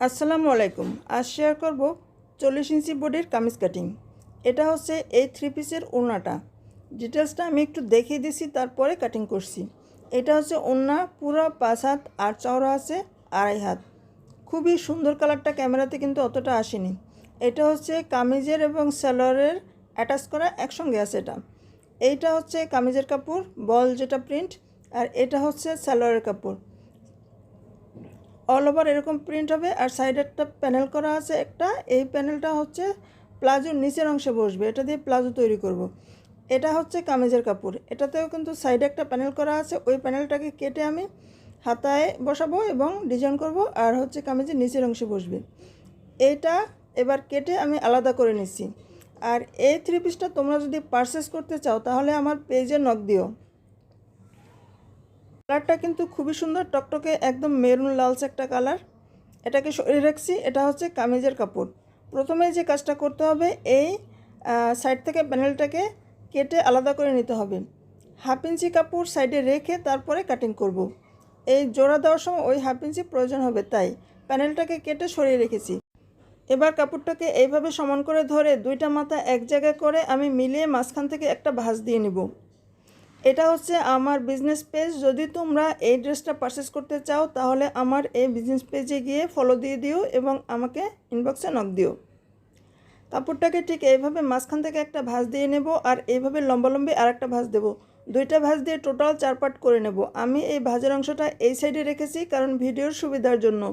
আসসালামু আলাইকুম। আজ শেয়ার করব 40 ইঞ্চি বডির কামিজ কাটিং। এটা হচ্ছে এই 3 পিসের ওড়নাটা। ডিটেলসটা আমি একটু দেখিয়ে দিছি, তারপরে কাটিং করছি। এটা হচ্ছে ওড়না, পুরো 5 হাত আর চওড়া আছে 2.5 হাত। খুবই সুন্দর কালারটা, ক্যামেরাতে কিন্তু অতটা আসেনি। এটা হচ্ছে কামিজের এবং সালোয়ারের অ্যাটাচ করা একসঙ্গে আছে এটা। এইটা হচ্ছে কামিজের কাপড় বল যেটা প্রিন্ট, আর এটা হচ্ছে সালোয়ারের কাপড়। অল ওভার এরকম প্রিন্ট হবে, আর সাইডে একটা প্যানেল করা আছে একটা। এই প্যানেলটা হচ্ছে প্লাজোর নিচের অংশে বসবে, এটা দিয়ে প্লাজো তৈরি করব। এটা হচ্ছে কামিজের কাপড়, এটাতেও কিন্তু সাইডে একটা প্যানেল করা আছে। ওই প্যানেলটাকে কেটে আমি হাতায় বসাবো এবং ডিজাইন করব, আর হচ্ছে কামিজের নিচের অংশে বসবে। এইটা এবার কেটে আমি আলাদা করে নিচ্ছি। আর এই 3 পিসটা তোমরা যদি পারচেস করতে চাও তাহলে আমার পেজে নক দিও। কালারটা কিন্তু খুবই সুন্দর, টকটকে একদম মেরুন লালচে একটা কালার। এটাকে সরিয়ে রাখছি। এটা হচ্ছে কামিজের কাপড়। প্রথমে যে কাজটা করতে হবে, এই সাইড থেকে প্যানেলটাকে কেটে আলাদা করে নিতে হবে। 1/2 ইঞ্চি কাপড় সাইডে রেখে তারপরে কাটিং করব। এই জোড়া দেওয়ার সময় ওই 1/2 ইঞ্চি প্রয়োজন হবে, তাই প্যানেলটাকে কেটে সরিয়ে রেখেছি। এবার কাপড়টাকে এইভাবে সমান করে ধরে দুইটা মাথা এক জায়গায় করে আমি মিলিয়ে মাঝখান থেকে একটা ভাঁজ দিয়ে নিব। এটা হচ্ছে আমার বিজনেস পেজ। যদি তোমরা এই ড্রেসটা পারচেস করতে চাও তাহলে আমার এই বিজনেস পেজে গিয়ে ফলো দিয়ে দিও এবং আমাকে ইনবক্সে নক দিও। কাপড়টাকে ঠিক এইভাবে মাঝখান থেকে একটা ভাঁজ দিয়ে নেব, আর এইভাবে লম্বালম্বি আর একটা ভাঁজ দেব। দুইটা ভাঁজ দিয়ে টোটাল 4 পার্ট করে নেব। আমি এই ভাঁজের অংশটা এই সাইডে রেখেছি কারণ ভিডিওর সুবিধার জন্য,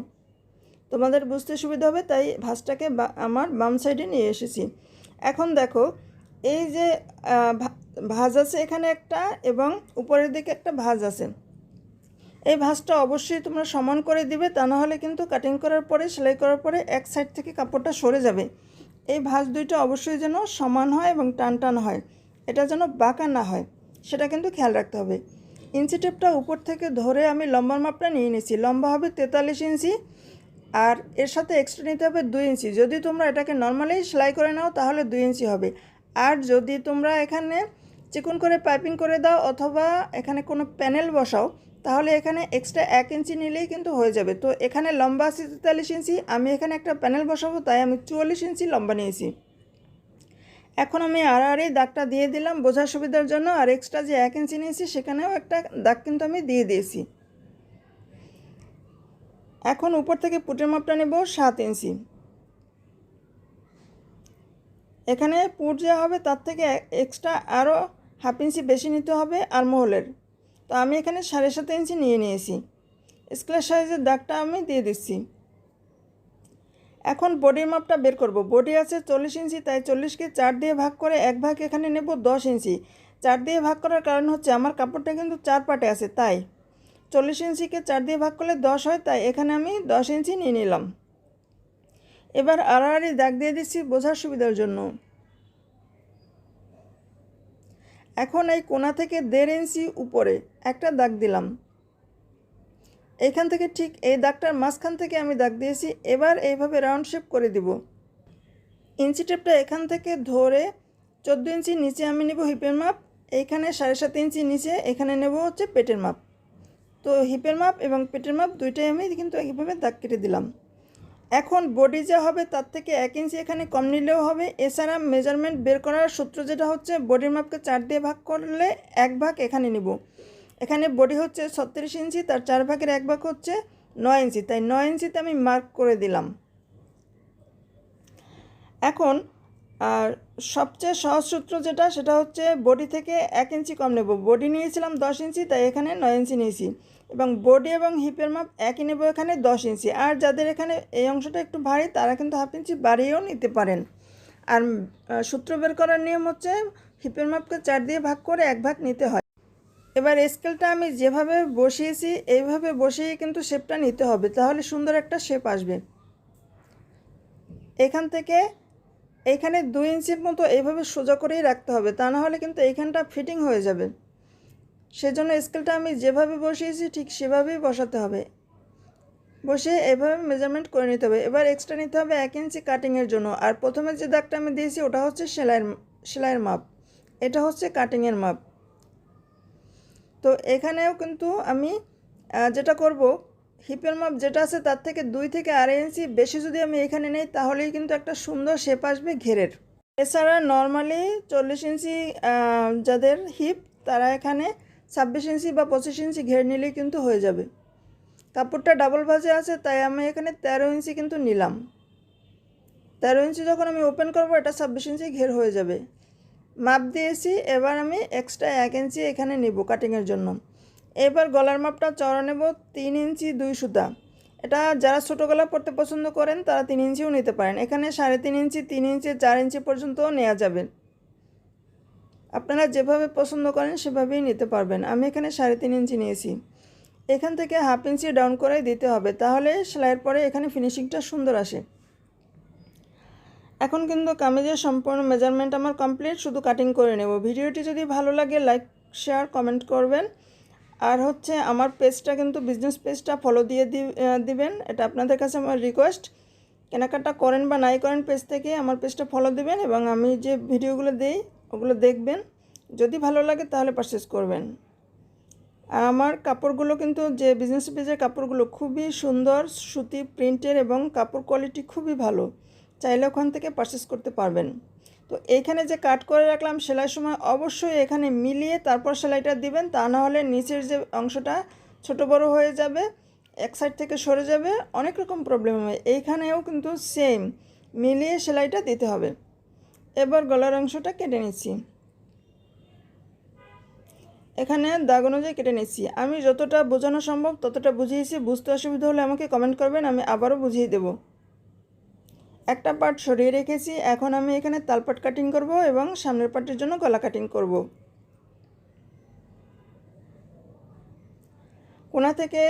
তোমাদের বুঝতে সুবিধা হবে, তাই ভাঁজটাকে আমার বাম সাইডে নিয়ে এসেছি। এখন দেখো, এই যে ভাঁজ আছে এখানে একটা, এবং উপরের দিকে একটা ভাঁজ আছে। এই ভাঁজটা অবশ্যই তোমরা সমান করে দিবে, তা না হলে কিন্তু কাটিং করার পরে, সেলাই করার পরে এক সাইড থেকে কাপড়টা সরে যাবে। এই ভাঁজ দুইটা অবশ্যই যেন সমান হয় এবং টান টান হয়, এটা যেন বাঁকা না হয়, সেটা কিন্তু খেয়াল রাখতে হবে। ইঞ্চি টেপটা উপর থেকে ধরে আমি লম্বার মাপটা নিয়ে নিয়েছি। লম্বা হবে 43 ইঞ্চি, আর এর সাথে এক্সট্রা নিতে হবে 2 ইঞ্চি। যদি তোমরা এটাকে নর্মালি সেলাই করে নাও তাহলে 2 ইঞ্চি হবে। আর যদি তোমরা এখানে চিকন করে পাইপিং করে দাও অথবা এখানে কোনো প্যানেল বসাও তাহলে এখানে এক্সট্রা 1 ইঞ্চি নিলেই কিন্তু হয়ে যাবে। তো এখানে লম্বা আছে 43 ইঞ্চি, আমি এখানে একটা প্যানেল বসাবো তাই আমি 44 ইঞ্চি লম্বা নিয়েছি। এখন আমি আড়াআড়ি দাগটা দিয়ে দিলাম বোঝার সুবিধার জন্য, আর এক্সট্রা যে 1 ইঞ্চি নিয়েছি সেখানেও একটা দাগ কিন্তু আমি দিয়ে দিয়েছি। এখন উপর থেকে পুটের মাপটা নেব 7 ইঞ্চি। এখানে পুট যা হবে তার থেকে এক্সট্রা আরও 1/2 ইঞ্চি বেশি নিতে হবে আর্মহোলের। তো আমি এখানে 7.5 ইঞ্চি নিয়ে নিয়েছি। স্কোয়ার সাইজের দাগটা আমি দিয়ে দিচ্ছি। এখন বডির মাপটা বের করব। বডি আছে 40 ইঞ্চি, তাই 40কে 4 দিয়ে ভাগ করে এক ভাগ এখানে নেব 10 ইঞ্চি। 4 দিয়ে ভাগ করার কারণ হচ্ছে আমার কাপড়টা কিন্তু 4 পার্টে আছে, তাই 40 ইঞ্চিকে 4 দিয়ে ভাগ করলে 10 হয়, তাই এখানে আমি 10 ইঞ্চি নিয়ে নিলাম। এবার আড়াআড়ি দাগ দিয়ে দিচ্ছি বোঝার সুবিধার জন্য। এখন এই কোণা থেকে 1.5 ইঞ্চি উপরে একটা দাগ দিলাম। এইখান থেকে ঠিক এই দাগটার মাঝখান থেকে আমি দাগ দিয়েছি। এবার এইভাবে রাউন্ড শেপ করে দিব। ইঞ্চি টেপটা এখান থেকে ধরে 14 ইঞ্চি নিচে আমি নেব হিপের মাপ। এইখানে 7.5 ইঞ্চি নিচে এখানে নেব হচ্ছে পেটের মাপ। তো হিপের মাপ এবং পেটের মাপ দুইটাই আমি কিন্তু এইভাবে দাগ কেটে দিলাম। এখন বডি যা হবে তার থেকে 1 ইঞ্চি এখানে কম নিলেও হবে। এছাড়া মেজারমেন্ট বের করার সূত্র যেটা হচ্ছে, বডির মাপকে 4 দিয়ে ভাগ করলে 1 ভাগ এখানে নিব। এখানে বডি হচ্ছে 36 ইঞ্চি, তার 4 ভাগের 1 ভাগ হচ্ছে 9 ইঞ্চি, তাই 9 ইঞ্চিতে আমি মার্ক করে দিলাম। এখন আর সবচেয়ে সহজ সূত্র যেটা, সেটা হচ্ছে বডি থেকে 1 ইঞ্চি কম নেব। বডি নিয়েছিলাম 10 ইঞ্চি, তাই এখানে 9 ইঞ্চি নিয়েছি, এবং বডি এবং হিপের মাপ একই নেব, এখানে 10 ইঞ্চি। আর যাদের এখানে এই অংশটা একটু ভারী তারা কিন্তু 1/2 ইঞ্চি বাড়িয়েও নিতে পারেন। আর সূত্র বের করার নিয়ম হচ্ছে হিপের মাপকে 4 দিয়ে ভাগ করে 1 ভাগ নিতে হয়। এবার স্কেলটা আমি যেভাবে বসিয়েছি এইভাবে বসিয়ে কিন্তু শেপটা নিতে হবে, তাহলে সুন্দর একটা শেপ আসবে। এখান থেকে এইখানে 2 ইঞ্চির মতো এইভাবে সোজা করেই রাখতে হবে, তা না হলে কিন্তু এইখানটা ফিটিং হয়ে যাবে। সেজন্য স্কেলটা আমি যেভাবে বসিয়েছি ঠিক সেভাবেই বসাতে হবে। বসিয়ে এভাবে মেজারমেন্ট করে নিতে হবে। এবার এক্সট্রা নিতে হবে 1 ইঞ্চি কাটিংয়ের জন্য। আর প্রথমে যে দাগটা আমি দিয়েছি ওটা হচ্ছে সেলাইয়ের মাপ, এটা হচ্ছে কাটিংয়ের মাপ। তো এখানেও কিন্তু আমি যেটা করব, হিপের মাপ যেটা আছে তার থেকে 2 থেকে 2.5 ইঞ্চি বেশি যদি আমি এখানে নেই তাহলেই কিন্তু একটা সুন্দর শেপ আসবে ঘেরের। এছাড়া নর্মালি 40 ইঞ্চি যাদের হিপ তারা এখানে 26 ইঞ্চি বা 25 ইঞ্চি ঘের নিলেই কিন্তু হয়ে যাবে। কাপড়টা ডাবল ভাঁজে আছে তাই আমি এখানে 13 ইঞ্চি কিন্তু নিলাম। 13 ইঞ্চি যখন আমি ওপেন করব এটা 26 ইঞ্চি ঘের হয়ে যাবে। মাপ দিয়েছি, এবার আমি এক্সট্রা 1 ইঞ্চি এখানে নিব কাটিংয়ের জন্য। এবার গলার মাপটা চওড়া নেব 3 ইঞ্চি 2 সুতা। এটা যারা ছোটো গলা পরতে পছন্দ করেন তারা 3 ইঞ্চিও নিতে পারেন। এখানে 3.5 ইঞ্চি, 3 ইঞ্চি, 4 ইঞ্চি পর্যন্তও নেওয়া যাবে। আপনারা যেভাবে পছন্দ করেন সেভাবেই নিতে পারবেন। আমি এখানে 3.5 ইঞ্চি নিয়েছি। এখান থেকে 1/2 ইঞ্চি ডাউন করে দিতে হবে, তাহলে সেলাইয়ের পরে এখানে ফিনিশিংটা সুন্দর আসে। এখন কিন্তু কামিজের সম্পূর্ণ মেজারমেন্ট আমার কমপ্লিট, শুধু কাটিং করে নেব। ভিডিওটি যদি ভালো লাগে লাইক, শেয়ার, কমেন্ট করবেন। আর হচ্ছে আমার পেজটা কিন্তু বিজনেস পেজটা ফলো দিয়ে দিবেন, এটা আপনাদের কাছে আমার রিকোয়েস্ট। কেনাকাটা করেন বা নাই করেন পেজ থেকে আমার পেজটা ফলো দিবেন এবং আমি যে ভিডিওগুলো দিই ওগুলো দেখবেন। যদি ভালো লাগে তাহলে পারচেস করবেন। আর আমার কাপড়গুলো কিন্তু যে বিজনেস পেজের কাপড়গুলো খুবই সুন্দর, সুতি প্রিন্টের এবং কাপড় কোয়ালিটি খুবই ভালো, চাইলে ওখান থেকে পারচেস করতে পারবেন। তো এইখানে যে কাট করে রাখলাম সেলাই সময় অবশ্যই এখানে মিলিয়ে তারপর সেলাইটা দিবেন, তা না হলে নিচের যে অংশটা ছোট বড় হয়ে যাবে, এক সাইড থেকে সরে যাবে, অনেক রকম প্রবলেম হবে। এইখানেও কিন্তু সেম মিলিয়ে সেলাইটা দিতে হবে। এবার গলার অংশটা কেটে নিচ্ছি। এখানে দাগ অনুযায়ী কেটে নিচ্ছি। আমি যতটা বোঝানো সম্ভব ততটা বুঝিয়েছি, বুঝতে অসুবিধা হলে আমাকে কমেন্ট করবেন, আমি আবারও বুঝিয়ে দেব। একটা পার্ট সরিয়ে রেখেছি, এখন আমি এখানে তালপাট কাটিং করব এবং সামনের পার্টের জন্য গলা কাটিং করব। কোণা থেকে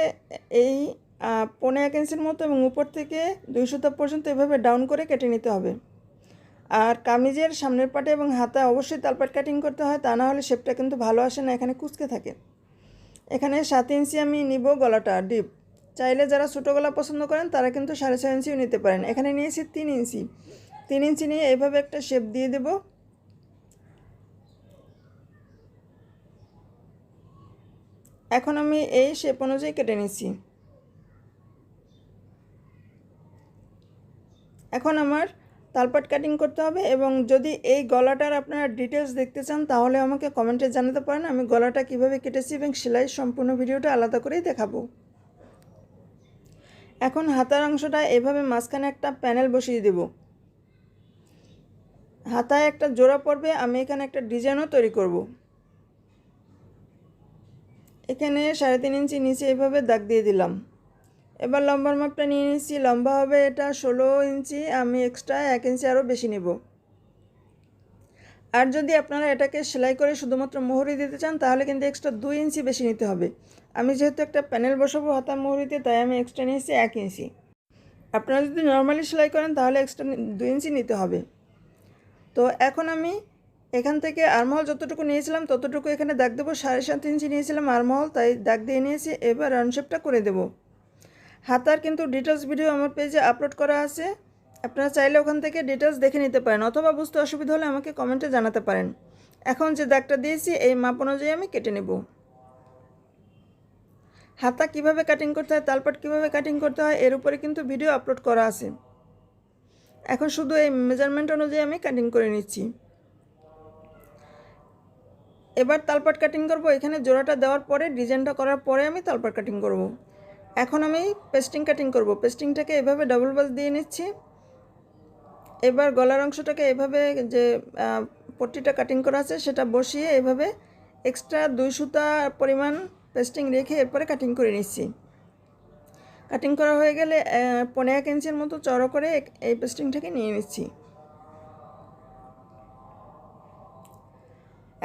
এই 1.5 ইঞ্চির মতো এবং উপর থেকে 2 সুতা পর্যন্ত এভাবে ডাউন করে কেটে নিতে হবে। আর কামিজের সামনের পাটে এবং হাতে অবশ্যই তালপাট কাটিং করতে হয়, তা না হলে শেপটা কিন্তু ভালো আসে না, এখানে কুঁচকে থাকে। এখানে 7 ইঞ্চি আমি নিব গলাটা ডিপ। চাইলে যারা ছোটো গলা পছন্দ করেন তারা কিন্তু 6.5 ইঞ্চিও নিতে পারেন। এখানে নিয়েছি 3 ইঞ্চি। 3 ইঞ্চি নিয়ে এইভাবে একটা শেপ দিয়ে দেব। এখন আমি এই শেপ অনুযায়ী কেটে নিচ্ছি। এখন আমার তালপাট কাটিং করতে হবে এবং যদি এই গলাটার আপনারা ডিটেলস দেখতে চান তাহলে আমাকে কমেন্টে জানাতে পারেন, আমি গলাটা কিভাবে কেটেছি এবং সেলাই সম্পূর্ণ ভিডিওটা আলাদা করেই দেখাবো। এখন হাতার অংশটা এভাবে মাঝখানে একটা প্যানেল বসিয়ে দেব। হাতায় একটা জোড়া পড়বে, আমি এখানে একটা ডিজাইনও তৈরি করব। এখানে 3.5 ইঞ্চি নিচে এভাবে দাগ দিয়ে দিলাম। এবার লম্বার মাপটা নিয়ে নিচ্ছি, লম্বা হবে এটা 16 ইঞ্চি, আমি এক্সট্রা 1 ইঞ্চি আরও বেশি নেব। আর যদি আপনারা এটাকে সেলাই করে শুধুমাত্র মোহরি দিতে চান তাহলে কিন্তু এক্সট্রা 2 ইঞ্চি বেশি নিতে হবে। আমি যেহেতু একটা প্যানেল বসাবো হাতা মোহরিতে তাই আমি এক্সট্রা নিয়েছি 1 ইঞ্চি। আপনারা যদি নর্মালি সেলাই করেন তাহলে এক্সট্রা 2 ইঞ্চি নিতে হবে। তো এখন আমি এখান থেকে আর্মহল যতটুকু নিয়েছিলাম ততটুকু এখানে দাগ দেবো। 7.5 ইঞ্চি নিয়েছিলাম আর্মহল, তাই দাগ দিয়ে নিয়েছি। এবার রাউন্ড শেপটা করে দেব। হাতার কিন্তু ডিটেলস ভিডিও আমার পেজে আপলোড করা আছে, আপনারা চাইলে ওখান থেকে ডিটেলস দেখে নিতে পারেন, অথবা বুঝতে অসুবিধা হলে আমাকে কমেন্টে জানাতে পারেন। এখন যে দাগটা দিয়েছি এই মাপ অনুযায়ী আমি কেটে নেব। হাতা কিভাবে কাটিং করতে হয়, তালপাট কিভাবে কাটিং করতে হয় এর উপরে কিন্তু ভিডিও আপলোড করা আছে। এখন শুধু এই মেজারমেন্ট অনুযায়ী আমি কাটিং করে নিচ্ছি। এবার তালপাট কাটিং করব। এখানে জোড়াটা দেওয়ার পরে ডিজাইনটা করার পরে আমি তালপাট কাটিং করব। এখন আমি পেস্টিং কাটিং করব। পেস্টিংটাকে এভাবে ডাবল ভাঁজ দিয়ে নিচ্ছি। এবার গলার অংশটাকে এভাবে যে পট্টিটা কাটিং করা আছে সেটা বসিয়ে এভাবে এক্সট্রা 2 সুতা পরিমাণ পেস্টিং রেখে এরপরে কাটিং করে নিচ্ছি। কাটিং করা হয়ে গেলে 1.5 ইঞ্চির মতো চড়া করে এই পেস্টিংটাকে নিয়ে নিচ্ছি।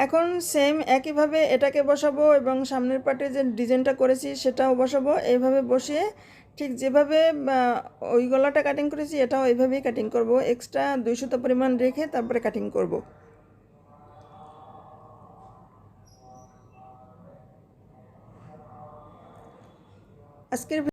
এখন সেম একইভাবে এটাকে বসাবো এবং সামনের পার্টে যে ডিজাইনটা করেছি সেটাও বসাবো। এইভাবে বসিয়ে ঠিক যেভাবে ওই গলাটা কাটিং করেছি এটাও এইভাবেই কাটিং করব। এক্সট্রা 2 সুতা পরিমাণ রেখে তারপরে কাটিং করব। আজকের